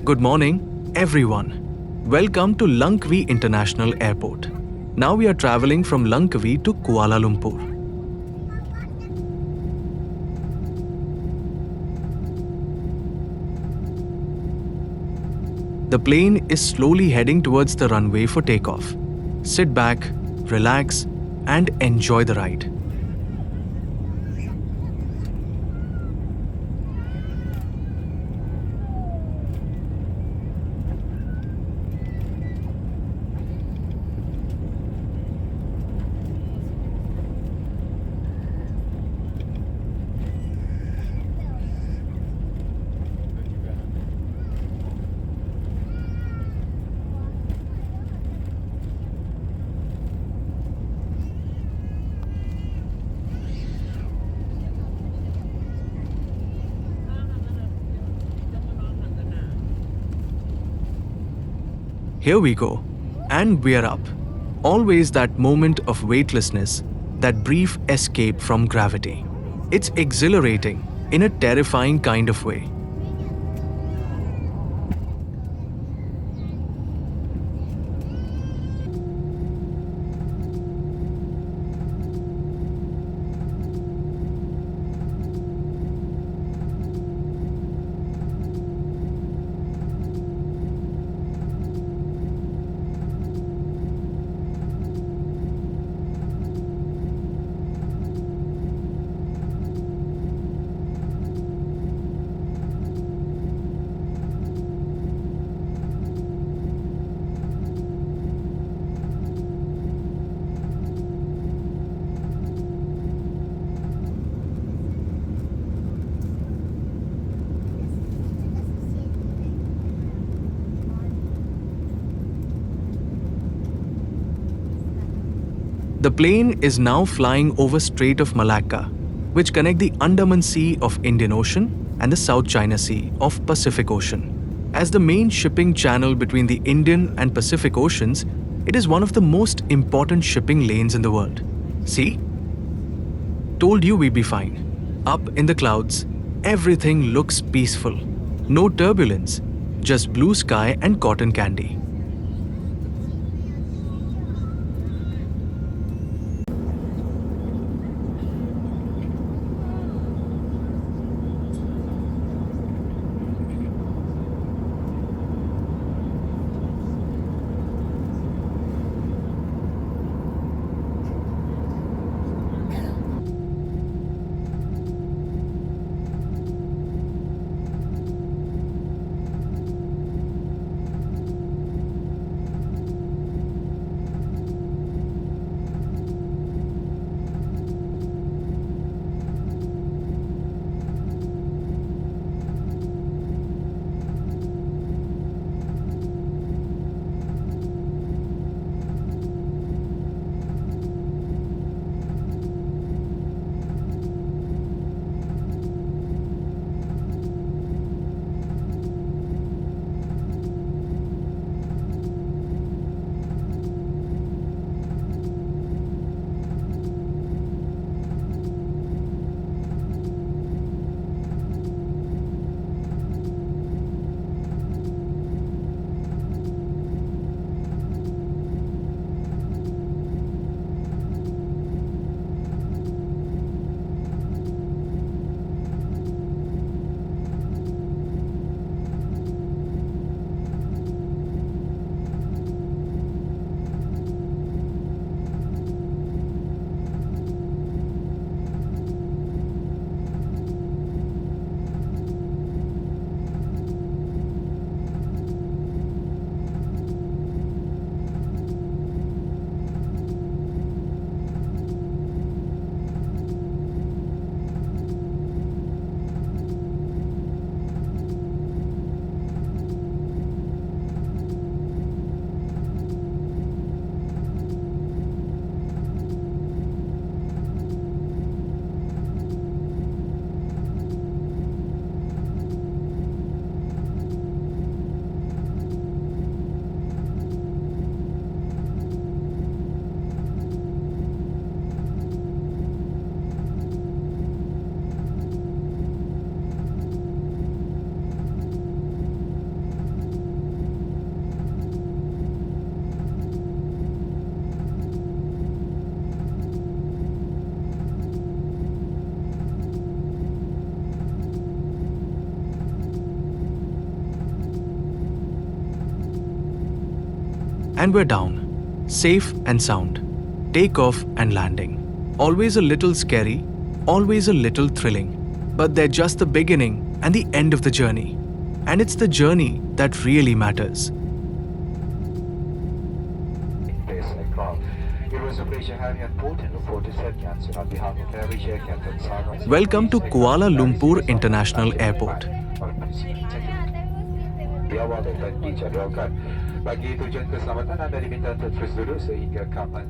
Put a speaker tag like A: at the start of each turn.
A: Good morning, everyone. Welcome to Langkawi International Airport. Now we are traveling from Langkawi to Kuala Lumpur. The plane is slowly heading towards the runway for takeoff. Sit back, relax, and enjoy the ride. Here we go. And we're up. Always that moment of weightlessness, that brief escape from gravity. It's exhilarating in a terrifying kind of way. The plane is now flying over Strait of Malacca, which connect the Andaman Sea of Indian Ocean and the South China Sea of Pacific Ocean. As the main shipping channel between the Indian and Pacific Oceans, it is one of the most important shipping lanes in the world. See? Told you we'd be fine. Up in the clouds, everything looks peaceful. No turbulence, just blue sky and cotton candy. And we're down, safe and sound. Takeoff and landing. Always a little scary, always a little thrilling. But they're just the beginning and the end of the journey. And it's the journey that really matters.
B: It was a pleasure having you on board and look forward to serving you on behalf of AirAsia Captain Sargon.
A: Welcome to Kuala Lumpur International Airport.
B: Bagi tujuan keselamatan anda diminta untuk terus duduk sehingga kapal